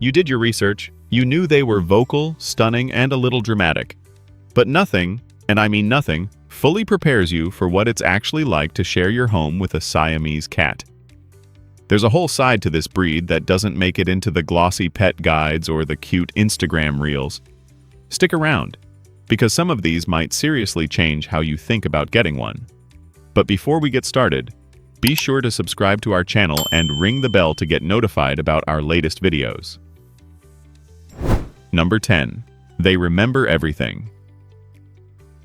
you did your research, you knew they were vocal, stunning, and a little dramatic. But nothing, and I mean nothing, fully prepares you for what it's actually like to share your home with a Siamese cat. There's a whole side to this breed that doesn't make it into the glossy pet guides or the cute Instagram reels. Stick around, because some of these might seriously change how you think about getting one. But before we get started, be sure to subscribe to our channel and ring the bell to get notified about our latest videos. Number 10. They remember everything.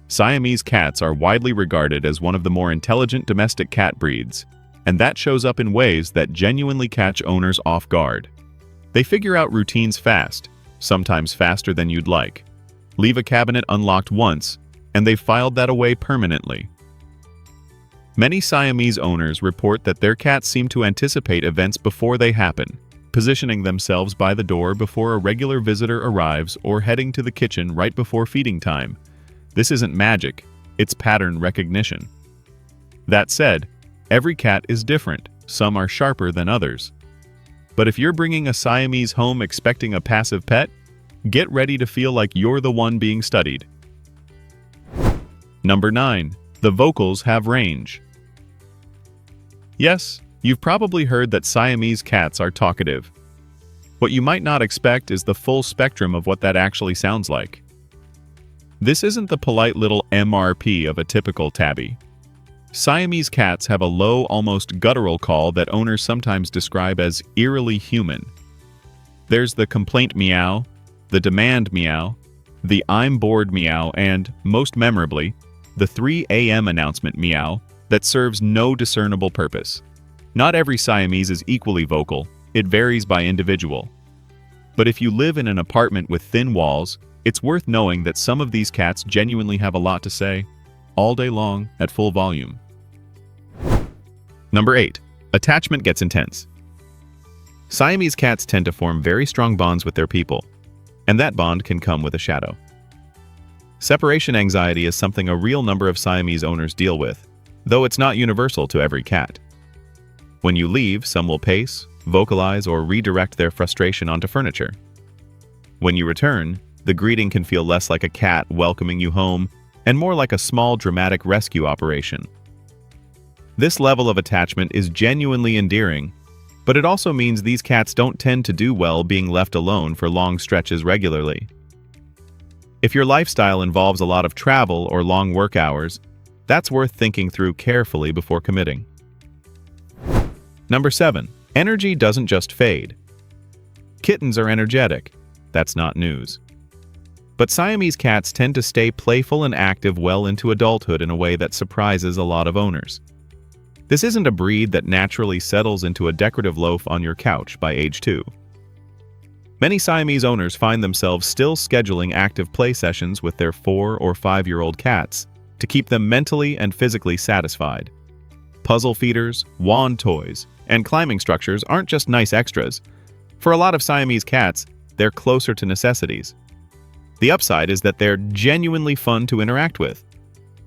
Siamese cats are widely regarded as one of the more intelligent domestic cat breeds, and that shows up in ways that genuinely catch owners off guard. They figure out routines fast, sometimes faster than you'd like. Leave a cabinet unlocked once, and they've filed that away permanently. Many Siamese owners report that their cats seem to anticipate events before they happen, positioning themselves by the door before a regular visitor arrives or heading to the kitchen right before feeding time. This isn't magic, it's pattern recognition. That said, every cat is different, some are sharper than others. But if you're bringing a Siamese home expecting a passive pet, get ready to feel like you're the one being studied. Number 9. The vocals have range. Yes, you've probably heard that Siamese cats are talkative. What you might not expect is the full spectrum of what that actually sounds like. This isn't the polite little MRP of a typical tabby. Siamese cats have a low, almost guttural call that owners sometimes describe as eerily human. There's the complaint meow, the demand meow, the I'm bored meow, and, most memorably, the 3 a.m. announcement meow that serves no discernible purpose. Not every Siamese is equally vocal, it varies by individual. But if you live in an apartment with thin walls, it's worth knowing that some of these cats genuinely have a lot to say, all day long at full volume. Number 8. Attachment gets intense. Siamese cats tend to form very strong bonds with their people, and that bond can come with a shadow. Separation anxiety is something a real number of Siamese owners deal with, though it's not universal to every cat. When you leave, some will pace, vocalize, or redirect their frustration onto furniture. When you return, the greeting can feel less like a cat welcoming you home and more like a small dramatic rescue operation. This level of attachment is genuinely endearing, but it also means these cats don't tend to do well being left alone for long stretches regularly. If your lifestyle involves a lot of travel or long work hours, that's worth thinking through carefully before committing. Number 7. Energy doesn't just fade. Kittens are energetic. That's not news. But Siamese cats tend to stay playful and active well into adulthood in a way that surprises a lot of owners. This isn't a breed that naturally settles into a decorative loaf on your couch by age 2. Many Siamese owners find themselves still scheduling active play sessions with their 4 or 5-year-old cats to keep them mentally and physically satisfied. Puzzle feeders, wand toys, and climbing structures aren't just nice extras. For a lot of Siamese cats, they're closer to necessities. The upside is that they're genuinely fun to interact with.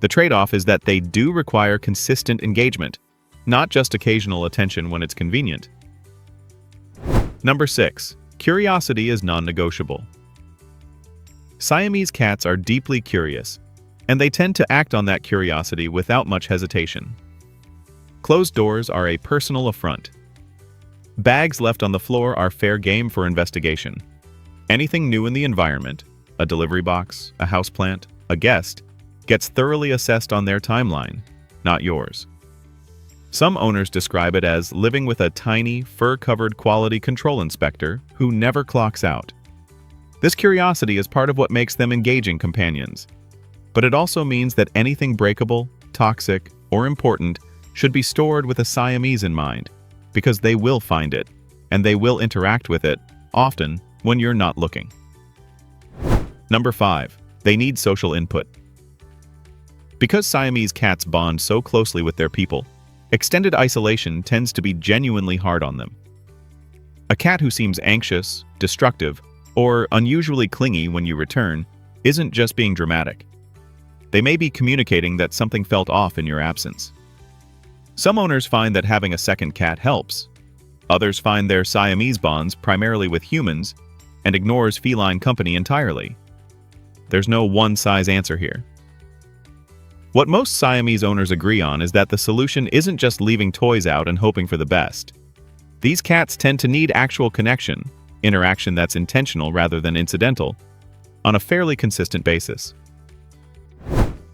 The trade-off is that they do require consistent engagement, not just occasional attention when it's convenient. Number 6. Curiosity is non-negotiable. Siamese cats are deeply curious, and they tend to act on that curiosity without much hesitation. Closed doors are a personal affront. Bags left on the floor are fair game for investigation. Anything new in the environment, a delivery box, a houseplant, a guest, gets thoroughly assessed on their timeline, not yours. Some owners describe it as living with a tiny, fur-covered quality control inspector who never clocks out. This curiosity is part of what makes them engaging companions. But it also means that anything breakable, toxic, or important should be stored with a Siamese in mind, because they will find it, and they will interact with it, often when you're not looking. Number 5. They need social input. Because Siamese cats bond so closely with their people, extended isolation tends to be genuinely hard on them. A cat who seems anxious, destructive, or unusually clingy when you return isn't just being dramatic. They may be communicating that something felt off in your absence. Some owners find that having a second cat helps. Others find their Siamese bonds primarily with humans and ignores feline company entirely. There's no one-size answer here. What most Siamese owners agree on is that the solution isn't just leaving toys out and hoping for the best. These cats tend to need actual connection, interaction that's intentional rather than incidental, on a fairly consistent basis.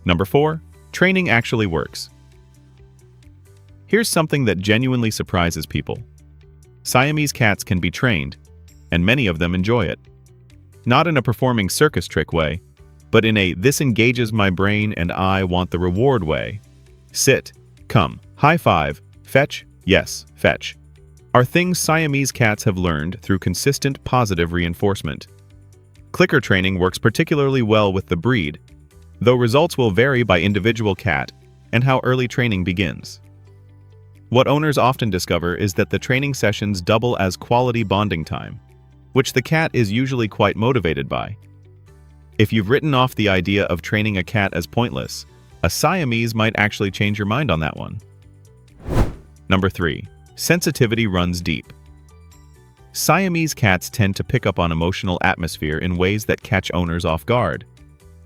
Number 4. Training actually works. Here's something that genuinely surprises people. Siamese cats can be trained, and many of them enjoy it. Not in a performing circus trick way, but in a "this engages my brain and I want the reward" way. Sit, come, high five, fetch, yes, fetch, are things Siamese cats have learned through consistent positive reinforcement. Clicker training works particularly well with the breed, though results will vary by individual cat and how early training begins. What owners often discover is that the training sessions double as quality bonding time, which the cat is usually quite motivated by. If you've written off the idea of training a cat as pointless, a Siamese might actually change your mind on that one. Number 3. Sensitivity runs deep. Siamese cats tend to pick up on emotional atmosphere in ways that catch owners off guard.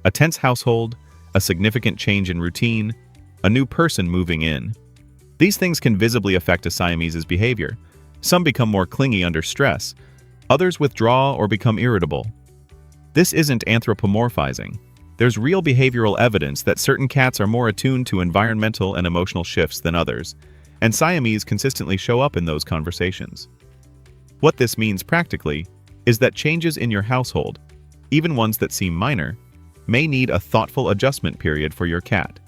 A tense household, a significant change in routine, a new person moving in. These things can visibly affect a Siamese's behavior. Some become more clingy under stress, others withdraw or become irritable. This isn't anthropomorphizing. There's real behavioral evidence that certain cats are more attuned to environmental and emotional shifts than others, and Siamese consistently show up in those conversations. What this means practically is that changes in your household, even ones that seem minor, may need a thoughtful adjustment period for your cat.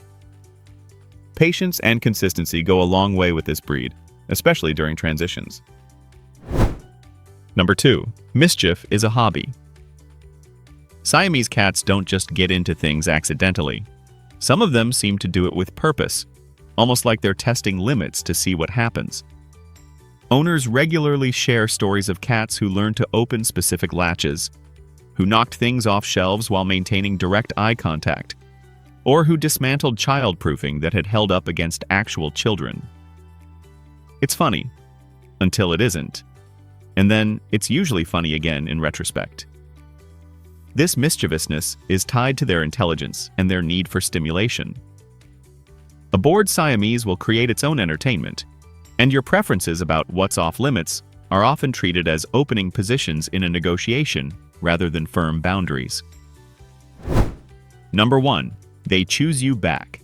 Patience and consistency go a long way with this breed, especially during transitions. Number 2. Mischief is a hobby. Siamese cats don't just get into things accidentally. Some of them seem to do it with purpose, almost like they're testing limits to see what happens. Owners regularly share stories of cats who learned to open specific latches, who knocked things off shelves while maintaining direct eye contact, or who dismantled child-proofing that had held up against actual children. It's funny, until it isn't, and then it's usually funny again in retrospect. This mischievousness is tied to their intelligence and their need for stimulation. A bored Siamese will create its own entertainment, and your preferences about what's off limits are often treated as opening positions in a negotiation rather than firm boundaries. Number 1. They choose you back.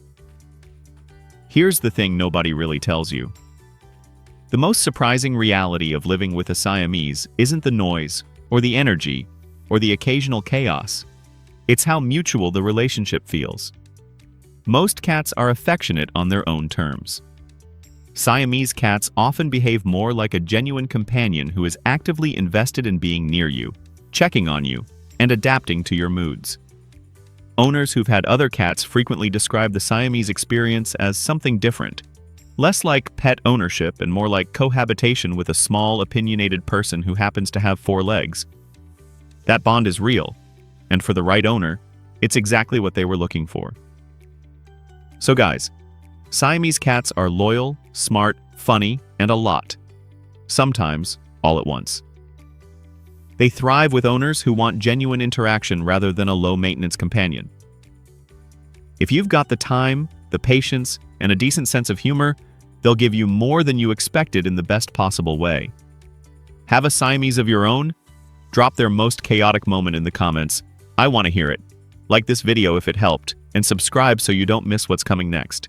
Here's the thing nobody really tells you. The most surprising reality of living with a Siamese isn't the noise or the energy or the occasional chaos. It's how mutual the relationship feels. Most cats are affectionate on their own terms. Siamese cats often behave more like a genuine companion who is actively invested in being near you, checking on you, and adapting to your moods. Owners who've had other cats frequently describe the Siamese experience as something different, less like pet ownership and more like cohabitation with a small, opinionated person who happens to have 4 legs. That bond is real, and for the right owner, it's exactly what they were looking for. So guys, Siamese cats are loyal, smart, funny, and a lot. Sometimes, all at once. They thrive with owners who want genuine interaction rather than a low-maintenance companion. If you've got the time, the patience, and a decent sense of humor, they'll give you more than you expected in the best possible way. Have a Siamese of your own? Drop their most chaotic moment in the comments. I want to hear it. Like this video if it helped, and subscribe so you don't miss what's coming next.